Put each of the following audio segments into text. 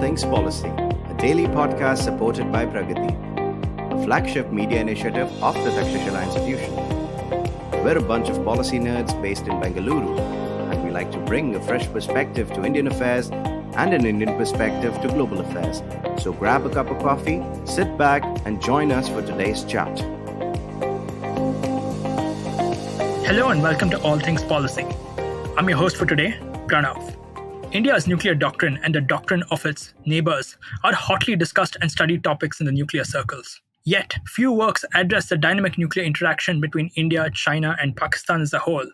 Things Policy, a daily podcast supported by Pragati, a flagship media initiative of the Takshashila Institution. We're a bunch of policy nerds based in Bengaluru, and we like to bring a fresh perspective to Indian affairs and an Indian perspective to global affairs. So grab a cup of coffee, sit back, and join us for today's chat. Hello and welcome to All Things Policy. I'm your host for today, Pranav. India's nuclear doctrine and the doctrine of its neighbors are hotly discussed and studied topics in the nuclear circles. Yet, few works address the dynamic nuclear interaction between India, China, and Pakistan as a whole.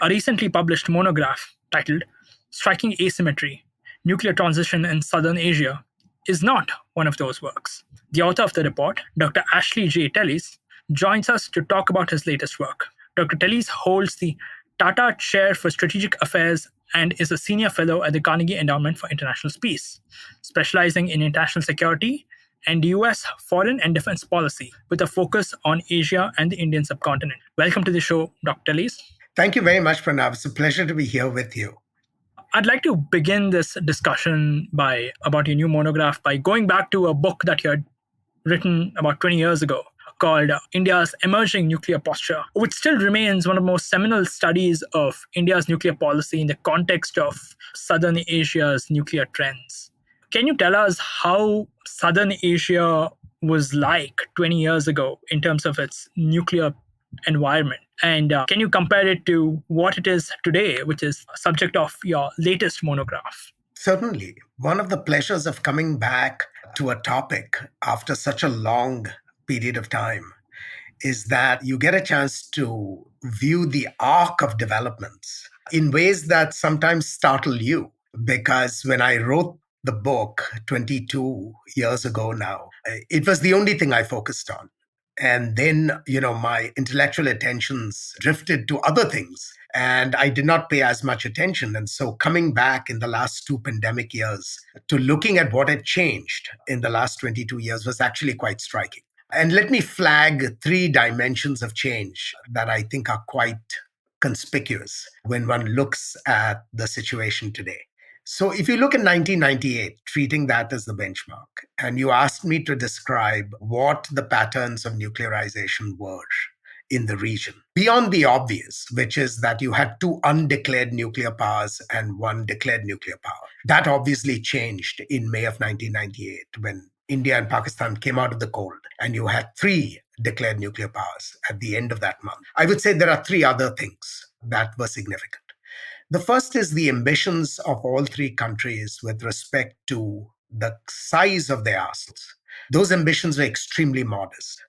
A recently published monograph titled Striking Asymmetry: Nuclear Transition in Southern Asia is not one of those works. The author of the report, Dr. Ashley J. Tellis, joins us to talk about his latest work. Dr. Tellis holds the Tata Chair for Strategic Affairs and is a senior fellow at the Carnegie Endowment for International Peace, specializing in international security and U.S. foreign and defense policy, with a focus on Asia and the Indian subcontinent. Welcome to the show, Dr. Tellis. Thank you very much, Pranav. It's a pleasure to be here with you. I'd like to begin this discussion about your new monograph by going back to a book that you had written about 20 years ago, called India's Emerging Nuclear Posture, which still remains one of the most seminal studies of India's nuclear policy in the context of Southern Asia's nuclear trends. Can you tell us how Southern Asia was like 20 years ago in terms of its nuclear environment? And can you compare it to what it is today, which is a subject of your latest monograph? Certainly. One of the pleasures of coming back to a topic after such a long period of time is that you get a chance to view the arc of developments in ways that sometimes startle you. Because when I wrote the book 22 years ago now, it was the only thing I focused on. And then, my intellectual attentions drifted to other things, and I did not pay as much attention. And so coming back in the last 2 pandemic years to looking at what had changed in the last 22 years was actually quite striking. And let me flag 3 dimensions of change that I think are quite conspicuous when one looks at the situation today. So if you look at 1998, treating that as the benchmark, and you asked me to describe what the patterns of nuclearization were in the region, beyond the obvious, which is that you had 2 undeclared nuclear powers and 1 declared nuclear power. That obviously changed in May of 1998 when India and Pakistan came out of the cold, and you had 3 declared nuclear powers at the end of that month. I would say there are 3 other things that were significant. The first is the ambitions of all 3 countries with respect to the size of their arsenals. Those ambitions were extremely modest.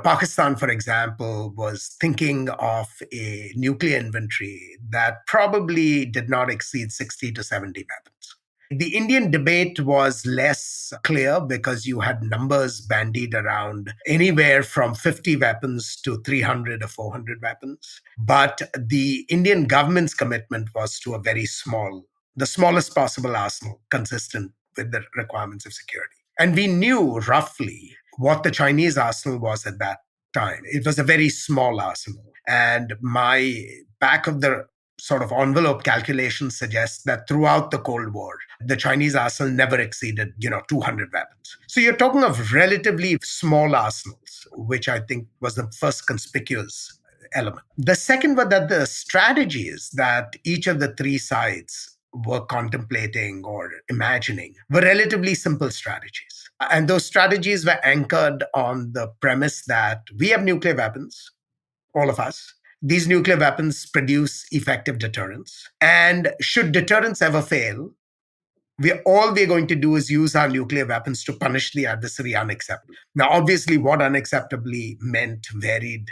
Pakistan, for example, was thinking of a nuclear inventory that probably did not exceed 60 to 70 weapons. The Indian debate was less clear because you had numbers bandied around anywhere from 50 weapons to 300 or 400 weapons. But the Indian government's commitment was to the smallest possible arsenal consistent with the requirements of security. And we knew roughly what the Chinese arsenal was at that time. It was a very small arsenal. And my back of the sort of envelope calculation suggests that throughout the Cold War, the Chinese arsenal never exceeded, 200 weapons. So you're talking of relatively small arsenals, which I think was the first conspicuous element. The second was that the strategies that each of the 3 sides were contemplating or imagining were relatively simple strategies. And those strategies were anchored on the premise that we have nuclear weapons, all of us. These nuclear weapons produce effective deterrence. And should deterrence ever fail, all we're going to do is use our nuclear weapons to punish the adversary unacceptably. Now, obviously, what unacceptably meant varied,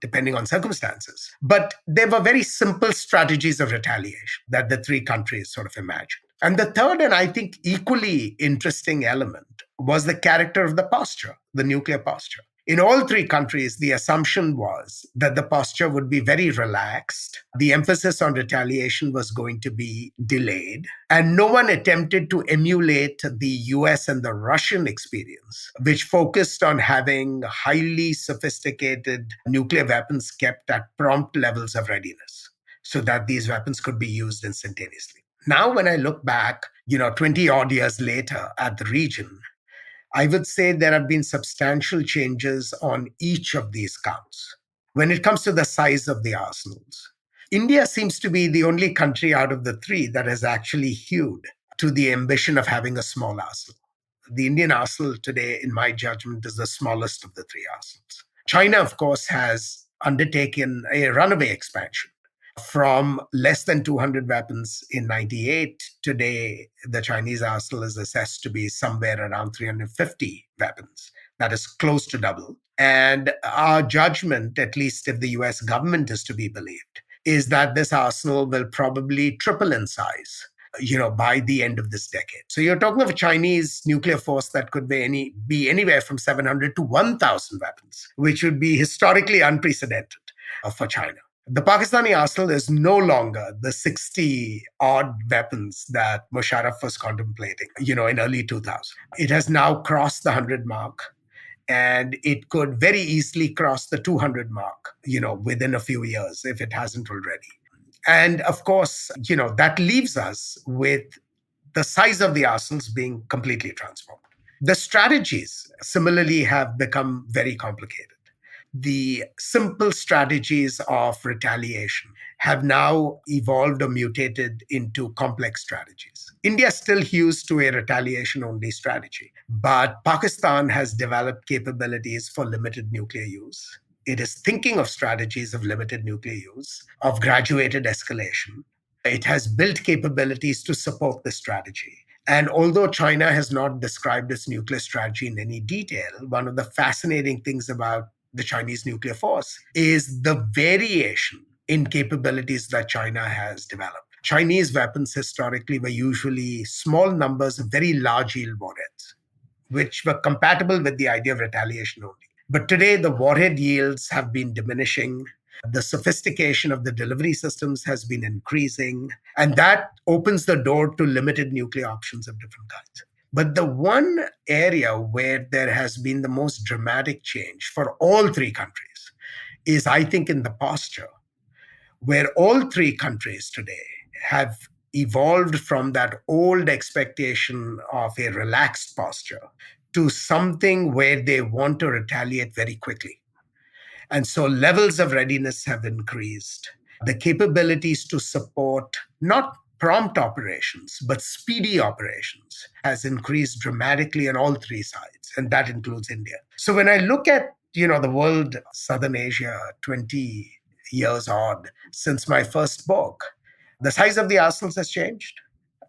depending on circumstances. But there were very simple strategies of retaliation that the 3 countries sort of imagined. And the third, and I think equally interesting element, was the character of the posture, the nuclear posture. In all 3 countries, the assumption was that the posture would be very relaxed. The emphasis on retaliation was going to be delayed. And no one attempted to emulate the US and the Russian experience, which focused on having highly sophisticated nuclear weapons kept at prompt levels of readiness so that these weapons could be used instantaneously. Now, when I look back, 20 odd years later at the region, I would say there have been substantial changes on each of these counts. When it comes to the size of the arsenals, India seems to be the only country out of the three that has actually hewed to the ambition of having a small arsenal. The Indian arsenal today, in my judgment, is the smallest of the three arsenals. China, of course, has undertaken a runaway expansion from less than 200 weapons in 98. Today, the Chinese arsenal is assessed to be somewhere around 350 weapons. That is close to double. And our judgment, at least if the US government is to be believed, is that this arsenal will probably triple in size, by the end of this decade. So you're talking of a Chinese nuclear force that could be anywhere from 700 to 1,000 weapons, which would be historically unprecedented for China. The Pakistani arsenal is no longer the 60 odd weapons that Musharraf was contemplating, in early 2000. It has now crossed the 100 mark, and it could very easily cross the 200 mark, within a few years if it hasn't already. And of course, that leaves us with the size of the arsenals being completely transformed. The strategies similarly have become very complicated. The simple strategies of retaliation have now evolved or mutated into complex strategies. India still hews to a retaliation only strategy, but Pakistan has developed capabilities for limited nuclear use. It is thinking of strategies of limited nuclear use, of graduated escalation. It has built capabilities to support this strategy. And although China has not described its nuclear strategy in any detail, one of the fascinating things about the Chinese nuclear force is the variation in capabilities that China has developed. Chinese weapons historically were usually small numbers of very large yield warheads, which were compatible with the idea of retaliation only. But today, the warhead yields have been diminishing. The sophistication of the delivery systems has been increasing, and that opens the door to limited nuclear options of different kinds. But the one area where there has been the most dramatic change for all three countries is, I think, in the posture, where all three countries today have evolved from that old expectation of a relaxed posture to something where they want to retaliate very quickly. And so levels of readiness have increased. The capabilities to support not prompt operations, but speedy operations has increased dramatically on all three sides, and that includes India. So when I look at, the world, Southern Asia, 20 years odd since my first book, the size of the arsenals has changed.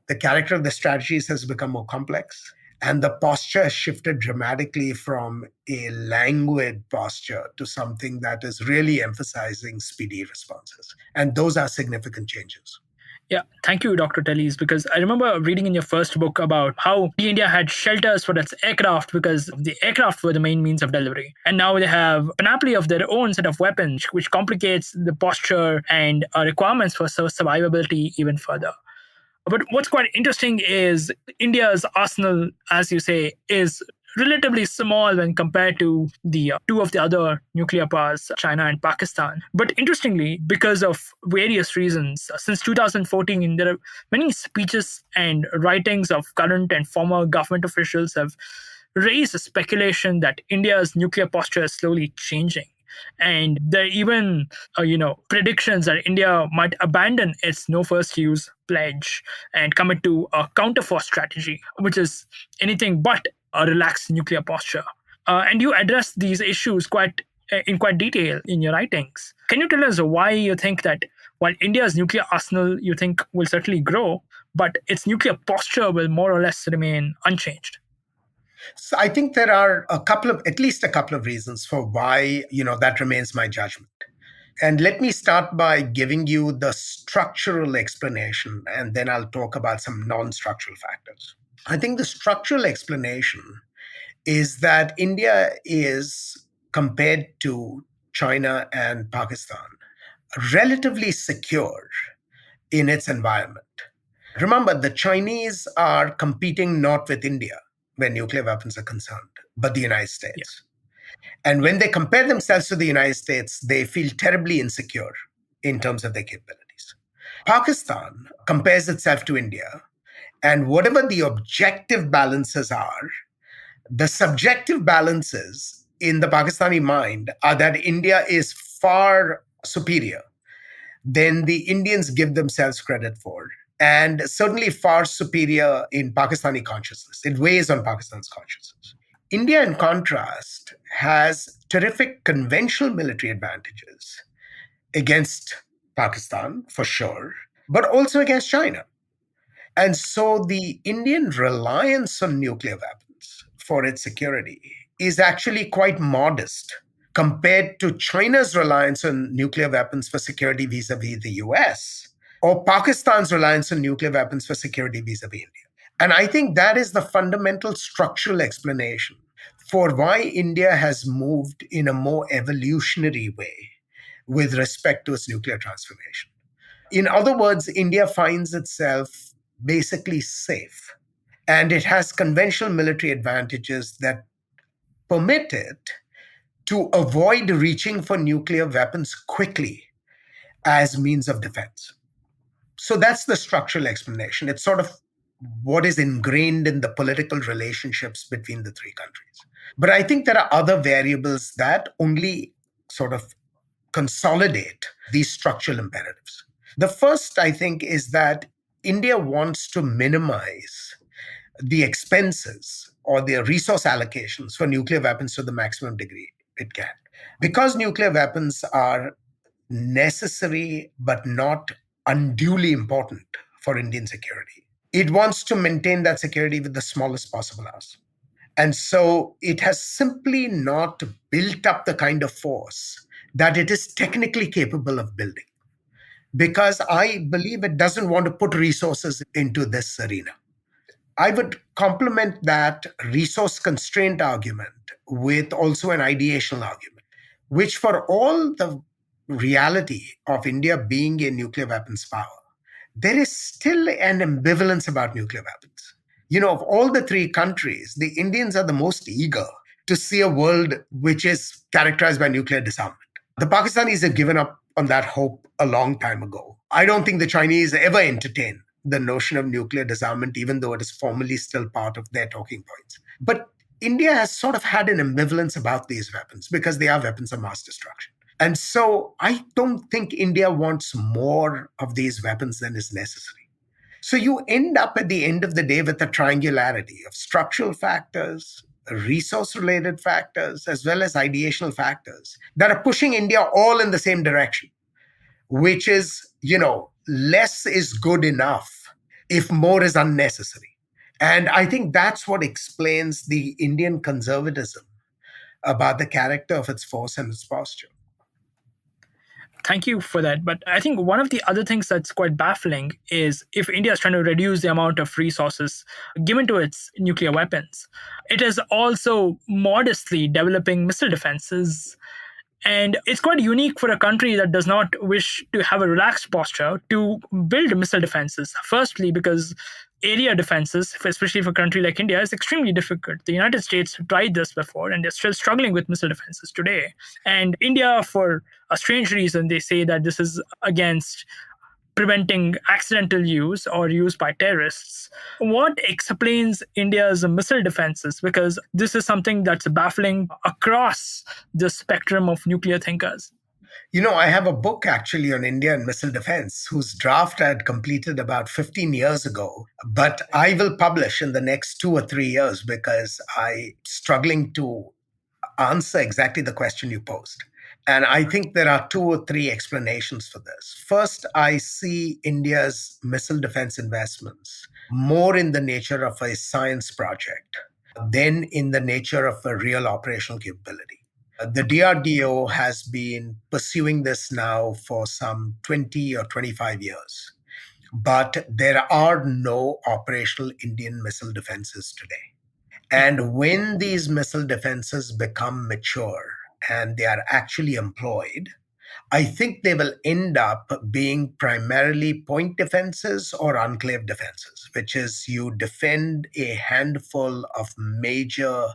The character of the strategies has become more complex. And the posture has shifted dramatically from a languid posture to something that is really emphasizing speedy responses. And those are significant changes. Yeah, thank you, Dr. Tellies, because I remember reading in your first book about how India had shelters for its aircraft because the aircraft were the main means of delivery. And now they have a panoply of their own set of weapons, which complicates the posture and requirements for survivability even further. But what's quite interesting is India's arsenal, as you say, is relatively small when compared to the two of the other nuclear powers, China and Pakistan. But interestingly, because of various reasons, since 2014, there are many speeches and writings of current and former government officials have raised a speculation that India's nuclear posture is slowly changing. And there are even, predictions that India might abandon its no first use pledge and commit to a counterforce strategy, which is anything but a relaxed nuclear posture. And you address these issues in quite detail in your writings. Can you tell us why you think that while India's nuclear arsenal, you think, will certainly grow, but its nuclear posture will more or less remain unchanged? So I think there are at least a couple of reasons for why, that remains my judgment. And let me start by giving you the structural explanation, and then I'll talk about some non-structural factors. I think the structural explanation is that India is, compared to China and Pakistan, relatively secure in its environment. Remember, the Chinese are competing not with India when nuclear weapons are concerned, but the United States. Yeah. And when they compare themselves to the United States, they feel terribly insecure in terms of their capabilities. Pakistan compares itself to India And whatever the objective balances are, the subjective balances in the Pakistani mind are that India is far superior than the Indians give themselves credit for, and certainly far superior in Pakistani consciousness. It weighs on Pakistan's consciousness. India, in contrast, has terrific conventional military advantages against Pakistan, for sure, but also against China. And so the Indian reliance on nuclear weapons for its security is actually quite modest compared to China's reliance on nuclear weapons for security vis a vis the US, or Pakistan's reliance on nuclear weapons for security vis a vis India. And I think that is the fundamental structural explanation for why India has moved in a more evolutionary way with respect to its nuclear transformation. In other words, India finds itself basically safe, and it has conventional military advantages that permit it to avoid reaching for nuclear weapons quickly as means of defense. So that's the structural explanation. It's sort of what is ingrained in the political relationships between the three countries. But I think there are other variables that only sort of consolidate these structural imperatives. The first, I think, is that India wants to minimize the expenses or the resource allocations for nuclear weapons to the maximum degree it can. Because nuclear weapons are necessary but not unduly important for Indian security, it wants to maintain that security with the smallest possible loss. And so it has simply not built up the kind of force that it is technically capable of building, because I believe it doesn't want to put resources into this arena. I would complement that resource constraint argument with also an ideational argument, which, for all the reality of India being a nuclear weapons power, there is still an ambivalence about nuclear weapons. Of all the three countries, the Indians are the most eager to see a world which is characterized by nuclear disarmament. The Pakistanis have given up on that hope a long time ago. I don't think the Chinese ever entertain the notion of nuclear disarmament, even though it is formally still part of their talking points. But India has sort of had an ambivalence about these weapons because they are weapons of mass destruction. And so I don't think India wants more of these weapons than is necessary. So you end up at the end of the day with a triangularity of structural factors, resource related factors, as well as ideational factors that are pushing India all in the same direction, which is, less is good enough if more is unnecessary. And I think that's what explains the Indian conservatism about the character of its force and its posture. Thank you for that. But I think one of the other things that's quite baffling is if India is trying to reduce the amount of resources given to its nuclear weapons, it is also modestly developing missile defenses. And it's quite unique for a country that does not wish to have a relaxed posture to build missile defenses. Firstly, because area defenses, especially for a country like India, is extremely difficult. The United States tried this before, and they're still struggling with missile defenses today. And India, for a strange reason, they say that this is against preventing accidental use or use by terrorists. What explains India's missile defenses? Because this is something that's baffling across the spectrum of nuclear thinkers. I have a book actually on India and missile defense, whose draft I had completed about 15 years ago. But I will publish in the next 2 or 3 years because I'm struggling to answer exactly the question you posed. And I think there are 2 or 3 explanations for this. First, I see India's missile defense investments more in the nature of a science project than in the nature of a real operational capability. The DRDO has been pursuing this now for some 20 or 25 years, but there are no operational Indian missile defenses today. And when these missile defenses become mature and they are actually employed, I think they will end up being primarily point defenses or enclave defenses, which is you defend a handful of major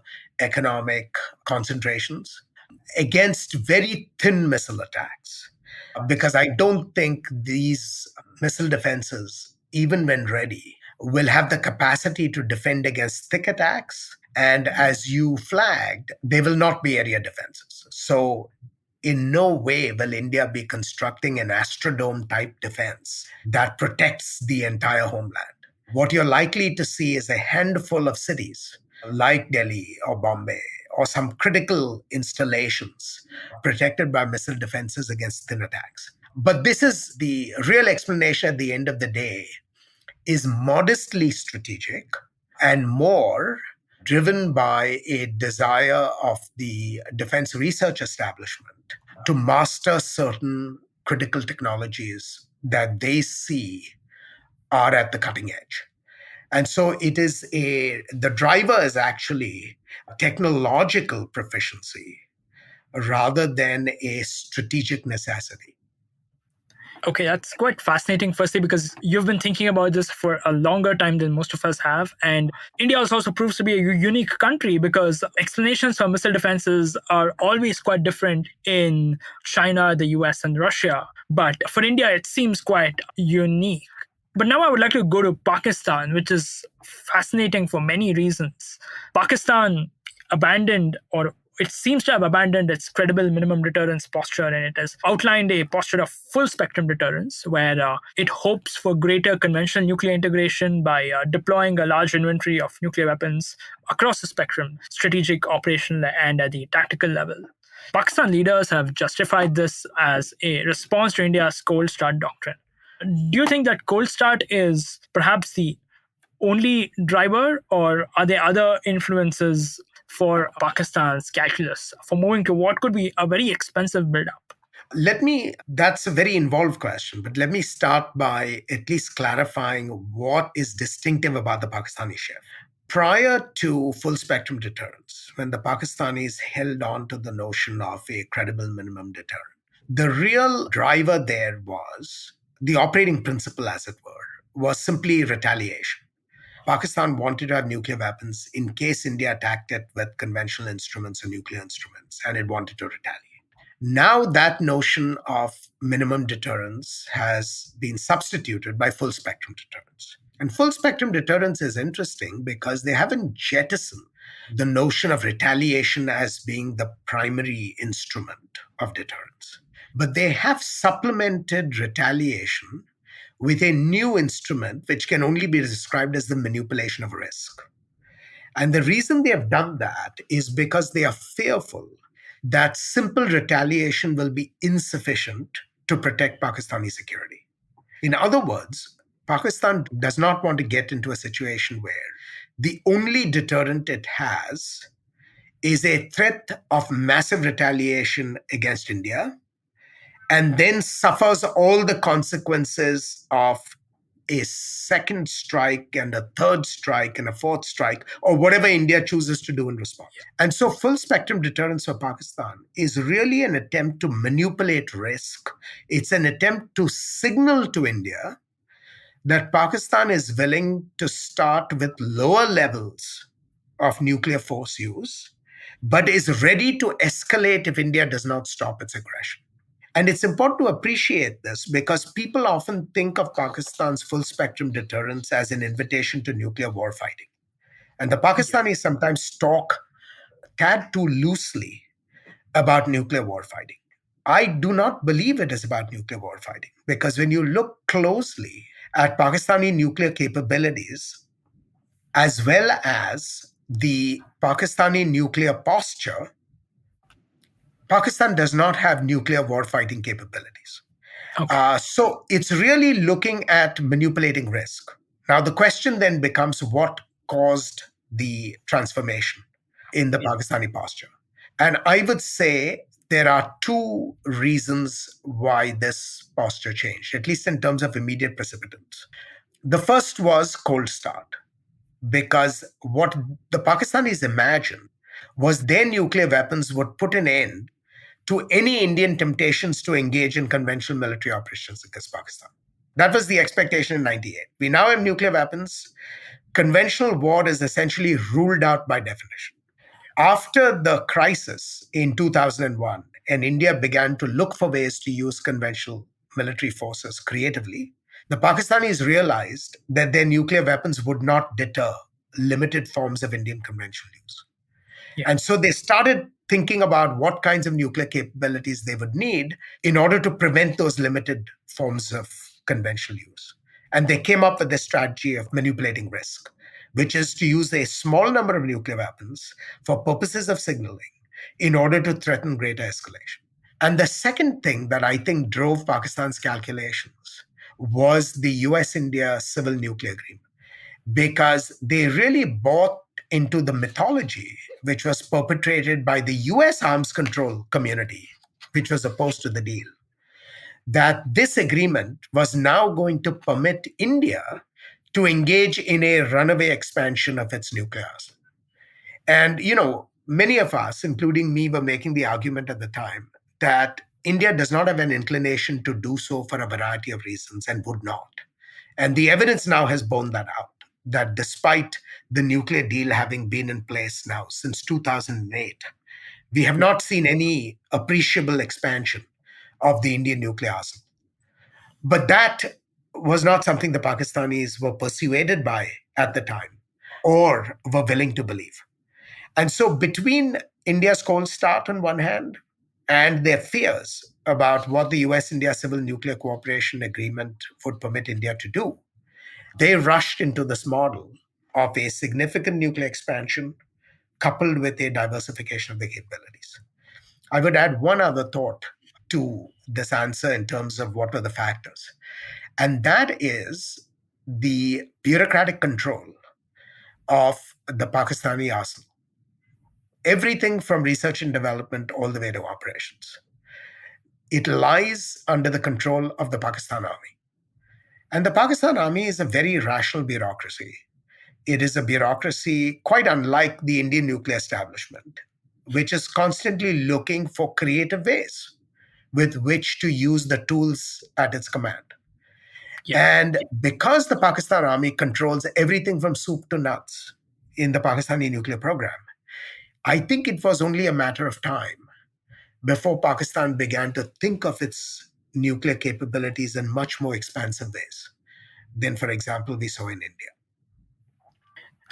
economic concentrations against very thin missile attacks. Because I don't think these missile defenses, even when ready, will have the capacity to defend against thick attacks. And as you flagged, they will not be area defenses. So, in no way will India be constructing an Astrodome type defense that protects the entire homeland. What you're likely to see is a handful of cities like Delhi or Bombay or some critical installations protected by missile defenses against thin attacks. But this is the real explanation at the end of the day is modestly strategic and more driven by a desire of the defense research establishment to master certain critical technologies that they see are at the cutting edge. And so the driver is actually technological proficiency rather than a strategic necessity. Okay, that's quite fascinating, firstly, because you've been thinking about this for a longer time than most of us have. And India also proves to be a unique country because explanations for missile defenses are always quite different in China, the US, and Russia. But for India, it seems quite unique. But now I would like to go to Pakistan, which is fascinating for many reasons. Pakistan abandoned, or it seems to have abandoned, its credible minimum deterrence posture, and it has outlined a posture of full spectrum deterrence where it hopes for greater conventional nuclear integration by deploying a large inventory of nuclear weapons across the spectrum, strategic, operational, and at the tactical level. Pakistan leaders have justified this as a response to India's cold start doctrine. Do you think that cold start is perhaps the only driver, or are there other influences for Pakistan's calculus for moving to what could be a very expensive build-up? That's a very involved question, but let me start by at least clarifying what is distinctive about the Pakistani shift. Prior to full spectrum deterrence, when the Pakistanis held on to the notion of a credible minimum deterrent, the real driver there was the operating principle, as it were, was simply retaliation. Pakistan wanted to have nuclear weapons in case India attacked it with conventional instruments or nuclear instruments, and it wanted to retaliate. Now that notion of minimum deterrence has been substituted by full spectrum deterrence. And full spectrum deterrence is interesting because they haven't jettisoned the notion of retaliation as being the primary instrument of deterrence. But they have supplemented retaliation with a new instrument which can only be described as the manipulation of risk. And the reason they have done that is because they are fearful that simple retaliation will be insufficient to protect Pakistani security. In other words, Pakistan does not want to get into a situation where the only deterrent it has is a threat of massive retaliation against India, and then suffers all the consequences of a second strike and a third strike and a fourth strike, or whatever India chooses to do in response. And so full spectrum deterrence for Pakistan is really an attempt to manipulate risk. It's an attempt to signal to India that Pakistan is willing to start with lower levels of nuclear force use, but is ready to escalate if India does not stop its aggression. And it's important to appreciate this because people often think of Pakistan's full spectrum deterrence as an invitation to nuclear warfighting. And the Pakistanis sometimes talk a tad too loosely about nuclear warfighting. I do not believe it is about nuclear warfighting because when you look closely at Pakistani nuclear capabilities, as well as the Pakistani nuclear posture, Pakistan does not have nuclear warfighting capabilities. Okay. So it's really looking at manipulating risk. Now, the question then becomes what caused the transformation in the Pakistani posture? And I would say there are two reasons why this posture changed, at least in terms of immediate precipitants. The first was cold start, because what the Pakistanis imagined was their nuclear weapons would put an end to any Indian temptations to engage in conventional military operations against Pakistan. That was the expectation in 98. We now have nuclear weapons. Conventional war is essentially ruled out by definition. After the crisis in 2001, and India began to look for ways to use conventional military forces creatively, The Pakistanis realized that their nuclear weapons would not deter limited forms of Indian conventional use. Yeah. And so they started thinking about what kinds of nuclear capabilities they would need in order to prevent those limited forms of conventional use. And they came up with this strategy of manipulating risk, which is to use a small number of nuclear weapons for purposes of signaling in order to threaten greater escalation. And the second thing that I think drove Pakistan's calculations was the US India Civil Nuclear Agreement, because they really bought into the mythology which was perpetrated by the US arms control community, which was opposed to the deal, that this agreement was now going to permit India to engage in a runaway expansion of its nuclear arsenal. And, many of us, including me, were making the argument at the time that India does not have an inclination to do so for a variety of reasons and would not. And the evidence now has borne that out, that despite the nuclear deal having been in place now since 2008, we have not seen any appreciable expansion of the Indian nuclear arsenal. But that was not something the Pakistanis were persuaded by at the time or were willing to believe. And so, between India's cold start on one hand and their fears about what the US India Civil Nuclear Cooperation Agreement would permit India to do, they rushed into this model of a significant nuclear expansion coupled with a diversification of the capabilities. I would add one other thought to this answer in terms of what were the factors, and that is the bureaucratic control of the Pakistani arsenal. Everything from research and development all the way to operations. It lies under the control of the Pakistan Army. And the Pakistan Army is a very rational bureaucracy. It is a bureaucracy quite unlike the Indian nuclear establishment, which is constantly looking for creative ways with which to use the tools at its command. Yeah. And because the Pakistan Army controls everything from soup to nuts in the Pakistani nuclear program, I think it was only a matter of time before Pakistan began to think of its nuclear capabilities in much more expansive ways than, for example, we saw in India.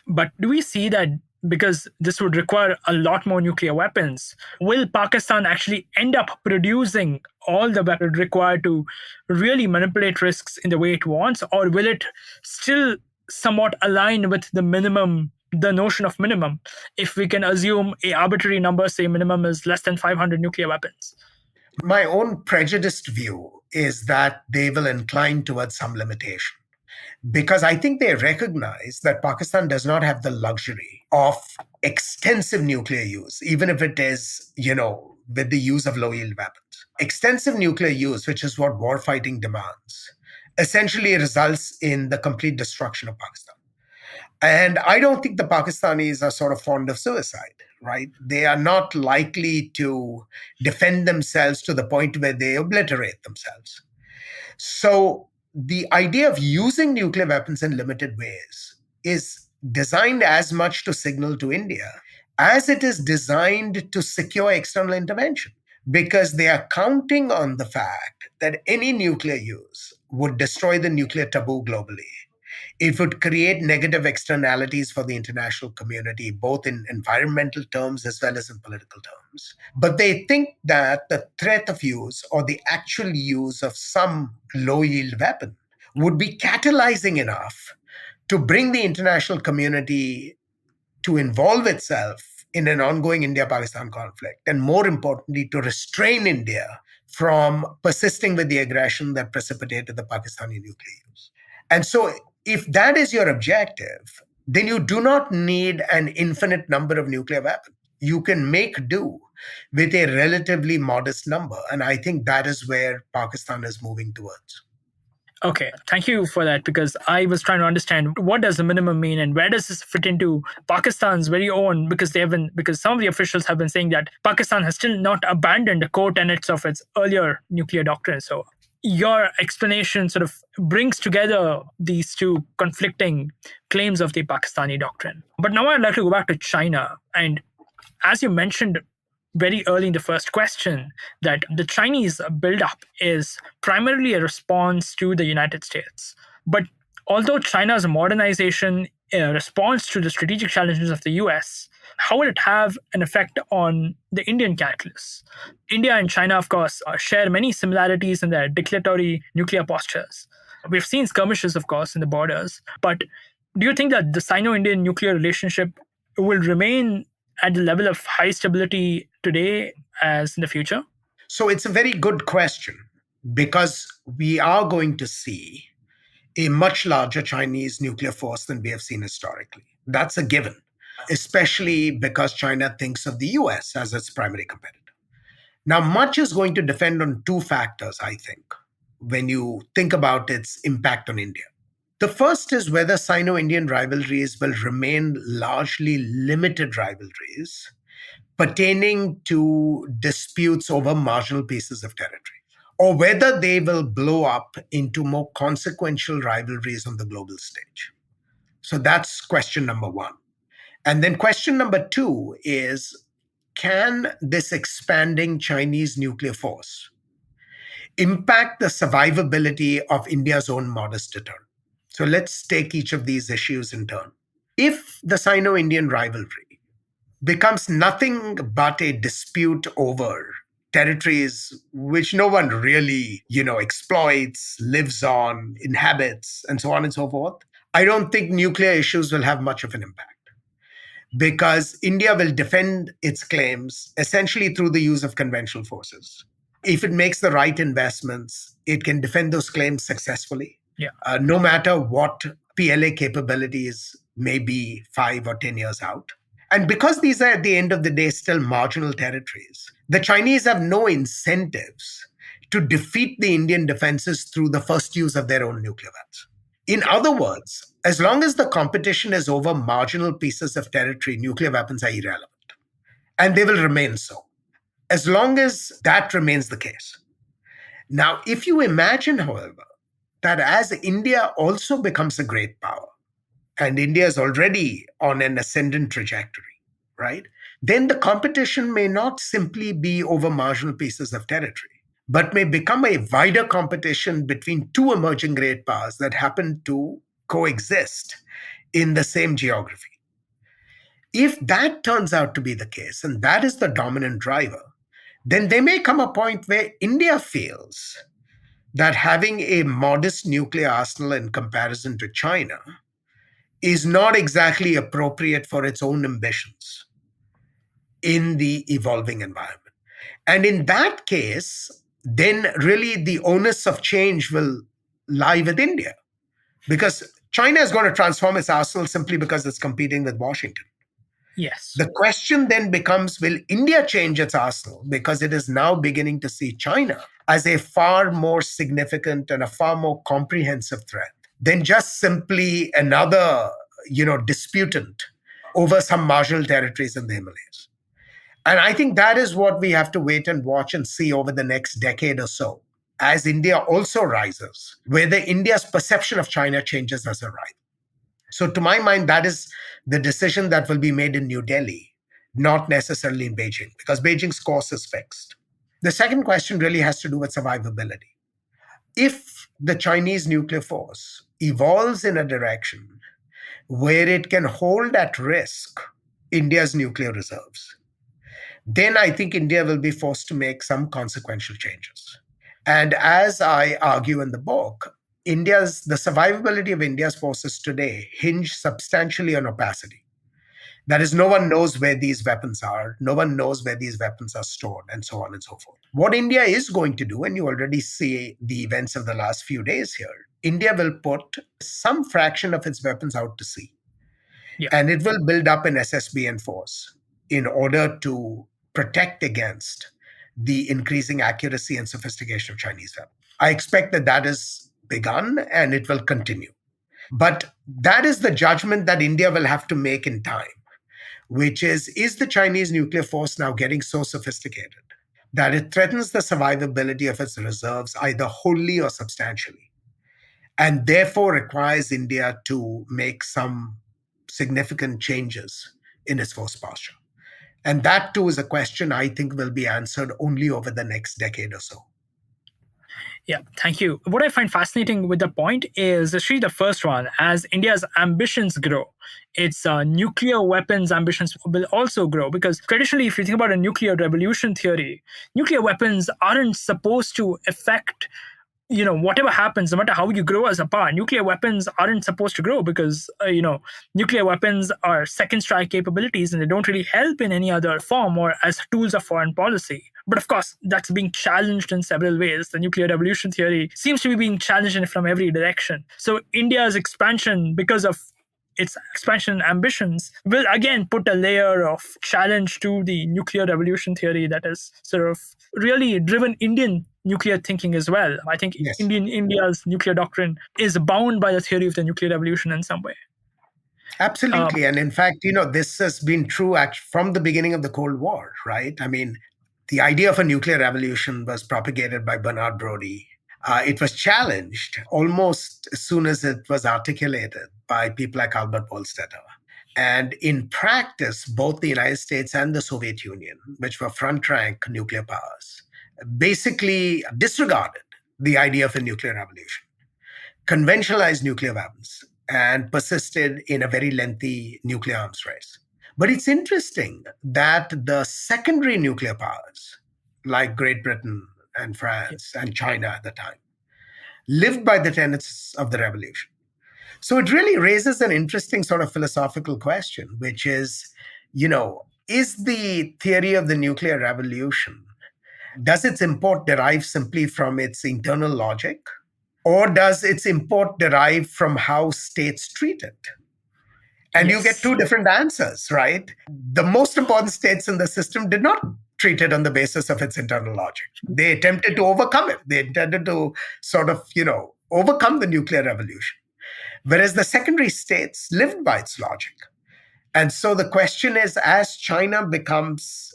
But do we see that because this would require a lot more nuclear weapons, will Pakistan actually end up producing all the weapons required to really manipulate risks in the way it wants? Or will it still somewhat align with the notion of minimum, if we can assume a arbitrary number, say minimum is less than 500 nuclear weapons? My own prejudiced view is that they will incline towards some limitation, because I think they recognize that Pakistan does not have the luxury of extensive nuclear use, even if it is, with the use of low-yield weapons. Extensive nuclear use, which is what warfighting demands, essentially results in the complete destruction of Pakistan. And I don't think the Pakistanis are sort of fond of suicide, right? They are not likely to defend themselves to the point where they obliterate themselves. So the idea of using nuclear weapons in limited ways is designed as much to signal to India as it is designed to secure external intervention, because they are counting on the fact that any nuclear use would destroy the nuclear taboo globally. It would create negative externalities for the international community, both in environmental terms as well as in political terms. But they think that the threat of use or the actual use of some low-yield weapon would be catalyzing enough to bring the international community to involve itself in an ongoing India-Pakistan conflict, and more importantly, to restrain India from persisting with the aggression that precipitated the Pakistani nuclear use. And so if that is your objective, then you do not need an infinite number of nuclear weapons. You can make do with a relatively modest number. And I think that is where Pakistan is moving towards. Okay, thank you for that, because I was trying to understand what does the minimum mean and where does this fit into Pakistan's very own, because some of the officials have been saying that Pakistan has still not abandoned the core tenets of its earlier nuclear doctrine. So your explanation sort of brings together these two conflicting claims of the Pakistani doctrine. But now I'd like to go back to China. And as you mentioned, very early in the first question that the Chinese buildup is primarily a response to the United States. But although China's modernization responds to the strategic challenges of the US, how will it have an effect on the Indian calculus? India and China, of course, share many similarities in their declaratory nuclear postures. We've seen skirmishes, of course, in the borders, but do you think that the Sino Indian nuclear relationship will remain at the level of high stability today as in the future? So it's a very good question because we are going to see a much larger Chinese nuclear force than we have seen historically. That's a given, especially because China thinks of the US as its primary competitor. Now, much is going to depend on two factors, I think, when you think about its impact on India. The first is whether Sino Indian rivalries will remain largely limited rivalries pertaining to disputes over marginal pieces of territory, or whether they will blow up into more consequential rivalries on the global stage. So that's question number one. And then question number two is, can this expanding Chinese nuclear force impact the survivability of India's own modest deterrent? So let's take each of these issues in turn. If the Sino Indian rivalry becomes nothing but a dispute over territories which no one really, exploits, lives on, inhabits, and so on and so forth, I don't think nuclear issues will have much of an impact because India will defend its claims essentially through the use of conventional forces. If it makes the right investments, it can defend those claims successfully, no matter what PLA capabilities may be 5 or 10 years out. And because these are at the end of the day still marginal territories, the Chinese have no incentives to defeat the Indian defenses through the first use of their own nuclear weapons. In other words, as long as the competition is over marginal pieces of territory, nuclear weapons are irrelevant. And they will remain so, as long as that remains the case. Now, if you imagine, however, that as India also becomes a great power, and India is already on an ascendant trajectory, right? Then the competition may not simply be over marginal pieces of territory, but may become a wider competition between two emerging great powers that happen to coexist in the same geography. If that turns out to be the case, and that is the dominant driver, then there may come a point where India feels that having a modest nuclear arsenal in comparison to China is not exactly appropriate for its own ambitions in the evolving environment. And in that case, then really the onus of change will lie with India, because China is going to transform its arsenal simply because it's competing with Washington. Yes. The question then becomes, will India change its arsenal because it is now beginning to see China as a far more significant and a far more comprehensive threat than just simply another, disputant over some marginal territories in the Himalayas? And I think that is what we have to wait and watch and see over the next decade or so, as India also rises, whether India's perception of China changes as a rival. So to my mind, that is the decision that will be made in New Delhi, not necessarily in Beijing, because Beijing's course is fixed. The second question really has to do with survivability. If the Chinese nuclear force evolves in a direction where it can hold at risk India's nuclear reserves, then I think India will be forced to make some consequential changes. And as I argue in the book, the survivability of India's forces today hinge substantially on opacity. That is, no one knows where these weapons are, no one knows where these weapons are stored, and so on and so forth. What India is going to do, and you already see the events of the last few days here, India will put some fraction of its weapons out to sea. And it will build up an SSBN force in order to protect against the increasing accuracy and sophistication of Chinese weapons. I expect that is begun and it will continue. But that is the judgment that India will have to make in time, which is the Chinese nuclear force now getting so sophisticated that it threatens the survivability of its reserves either wholly or substantially, and therefore requires India to make some significant changes in its force posture. And that too is a question I think will be answered only over the next decade or so. Yeah, thank you. What I find fascinating with the point is actually the first one. As India's ambitions grow, its nuclear weapons ambitions will also grow. Because traditionally, if you think about a nuclear revolution theory, nuclear weapons aren't supposed to affect whatever happens, no matter how you grow as a power. Nuclear weapons aren't supposed to grow because nuclear weapons are second strike capabilities and they don't really help in any other form or as tools of foreign policy. But of course, that's being challenged in several ways. The nuclear revolution theory seems to be being challenged from every direction. So India's expansion, because of its expansion ambitions, will again put a layer of challenge to the nuclear revolution theory that has sort of really driven Indian nuclear thinking as well. I think Yes. India's nuclear doctrine is bound by the theory of the nuclear revolution in some way. Absolutely. And in fact, this has been true from the beginning of the Cold War, right? I mean, the idea of a nuclear revolution was propagated by Bernard Brodie. It was challenged almost as soon as it was articulated by people like Albert Wohlstetter. And in practice, both the United States and the Soviet Union, which were front rank nuclear powers, basically disregarded the idea of a nuclear revolution, conventionalized nuclear weapons, and persisted in a very lengthy nuclear arms race. But it's interesting that the secondary nuclear powers, like Great Britain and France and China at the time, lived by the tenets of the revolution. So it really raises an interesting sort of philosophical question, which is, is the theory of the nuclear revolution, does its import derive simply from its internal logic? Or does its import derive from how states treat it? And Yes. you get two different answers, right? The most important states in the system did not treat it on the basis of its internal logic. They attempted to overcome it. They intended to sort of, overcome the nuclear revolution. Whereas the secondary states lived by its logic. And so the question is, as China becomes,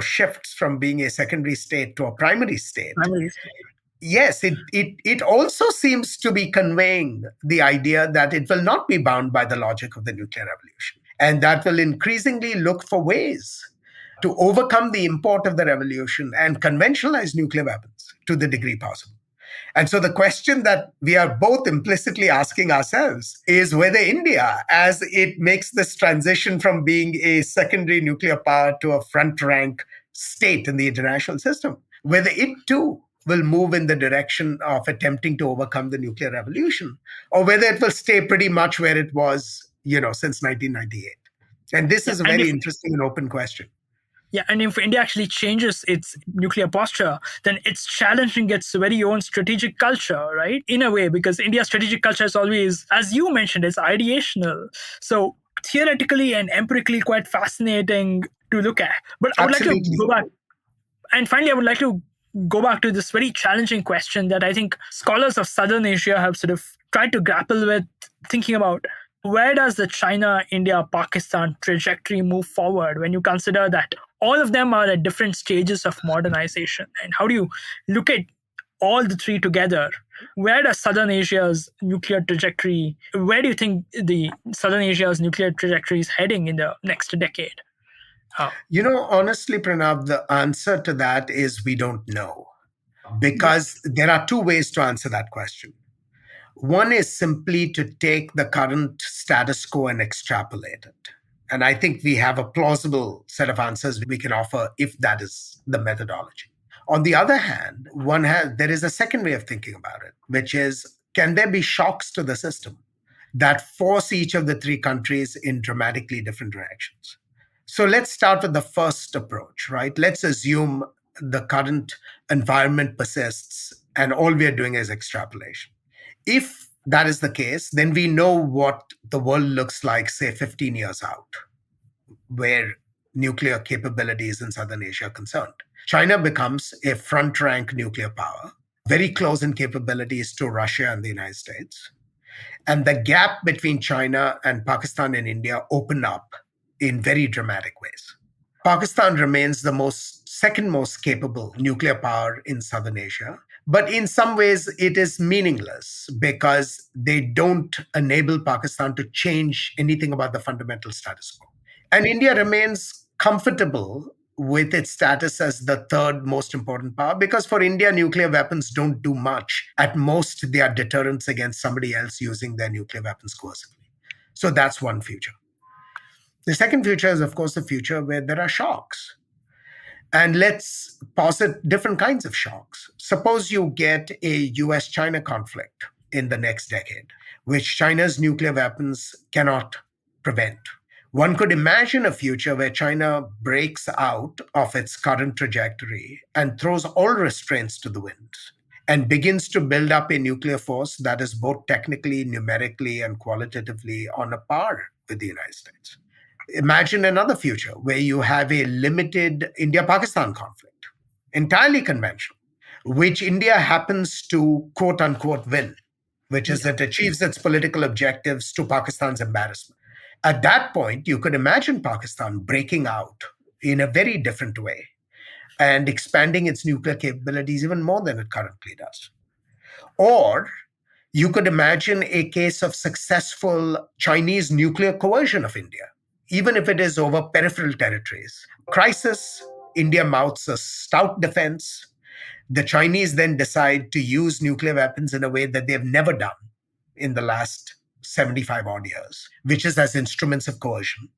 shifts from being a secondary state to a primary state, yes, it also seems to be conveying the idea that it will not be bound by the logic of the nuclear revolution, and that will increasingly look for ways to overcome the import of the revolution and conventionalize nuclear weapons to the degree possible. And so the question that we are both implicitly asking ourselves is whether India, as it makes this transition from being a secondary nuclear power to a front rank state in the international system, whether it too will move in the direction of attempting to overcome the nuclear revolution, or whether it will stay pretty much where it was, since 1998. And this is a very interesting and open question. Yeah, and if India actually changes its nuclear posture, then it's challenging its very own strategic culture, right? In a way, because India's strategic culture is always, as you mentioned, it's ideational. So theoretically and empirically quite fascinating to look at. But I would Absolutely. like to go back. And finally, I would like to go back to this very challenging question that I think scholars of Southern Asia have sort of tried to grapple with, thinking about where does the China, India, Pakistan trajectory move forward when you consider that all of them are at different stages of modernization? And how do you look at all the three together? Where does Southern Asia's nuclear trajectory, where do you think the Southern Asia's nuclear trajectory is heading in the next decade? Honestly, Pranav, the answer to that is we don't know, because there are two ways to answer that question. One is simply to take the current status quo and extrapolate it. And I think we have a plausible set of answers we can offer if that is the methodology. On the other hand, there is a second way of thinking about it, which is, can there be shocks to the system that force each of the three countries in dramatically different directions? So let's start with the first approach, right? Let's assume the current environment persists and all we are doing is extrapolation. If that is the case, then we know what the world looks like, say, 15 years out, where nuclear capabilities in Southern Asia are concerned. China becomes a front-rank nuclear power, very close in capabilities to Russia and the United States. And the gap between China and Pakistan and India open up in very dramatic ways. Pakistan remains the second most capable nuclear power in Southern Asia. But in some ways, it is meaningless because they don't enable Pakistan to change anything about the fundamental status quo. And India remains comfortable with its status as the third most important power, because for India, nuclear weapons don't do much. At most, they are deterrents against somebody else using their nuclear weapons coercively. So that's one future. The second future is, of course, the future where there are shocks. And let's posit different kinds of shocks. Suppose you get a US-China conflict in the next decade, which China's nuclear weapons cannot prevent. One could imagine a future where China breaks out of its current trajectory and throws all restraints to the winds and begins to build up a nuclear force that is both technically, numerically, and qualitatively on a par with the United States. Imagine another future where you have a limited India-Pakistan conflict, entirely conventional, which India happens to quote unquote win, which is it achieves its political objectives to Pakistan's embarrassment. At that point, you could imagine Pakistan breaking out in a very different way and expanding its nuclear capabilities even more than it currently does. Or you could imagine a case of successful Chinese nuclear coercion of India, even if it is over peripheral territories. Crisis, India mounts a stout defense. The Chinese then decide to use nuclear weapons in a way that they've never done in the last 75 odd years, which is as instruments of coercion.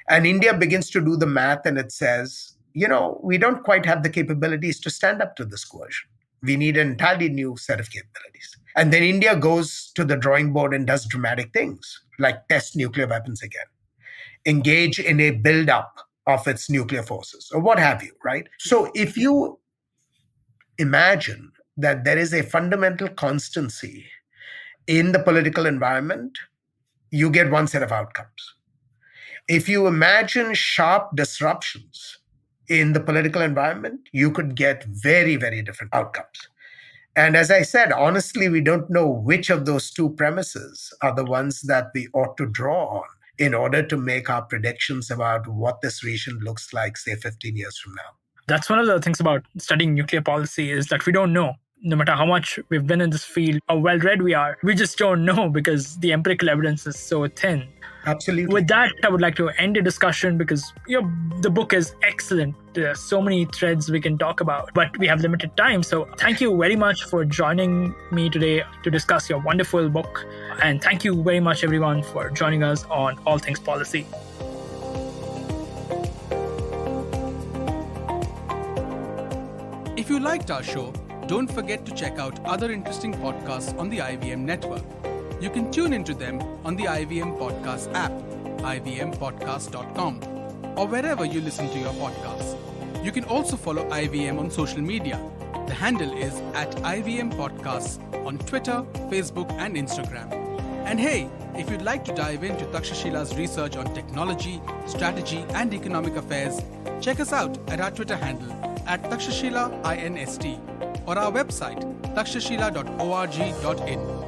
And India begins to do the math and it says, we don't quite have the capabilities to stand up to this coercion. We need an entirely new set of capabilities. And then India goes to the drawing board and does dramatic things like test nuclear weapons again, engage in a build-up of its nuclear forces or what have you, right? So if you imagine that there is a fundamental constancy in the political environment, you get one set of outcomes. If you imagine sharp disruptions in the political environment, you could get very, very different outcomes. And as I said, honestly, we don't know which of those two premises are the ones that we ought to draw on in order to make our predictions about what this region looks like, say, 15 years from now. That's one of the things about studying nuclear policy is that we don't know. No matter how much we've been in this field or well-read we are, we just don't know because the empirical evidence is so thin. Absolutely. With that, I would like to end the discussion because the book is excellent. There are so many threads we can talk about, but we have limited time. So thank you very much for joining me today to discuss your wonderful book. And thank you very much, everyone, for joining us on All Things Policy. If you liked our show, don't forget to check out other interesting podcasts on the IVM network. You can tune into them on the IVM Podcast app, ivmpodcast.com, or wherever you listen to your podcasts. You can also follow IVM on social media. The handle is @IVM Podcasts on Twitter, Facebook, and Instagram. And hey, if you'd like to dive into Takshashila's research on technology, strategy, and economic affairs, check us out at our Twitter handle @TakshashilaINST or our website takshashila.org.in.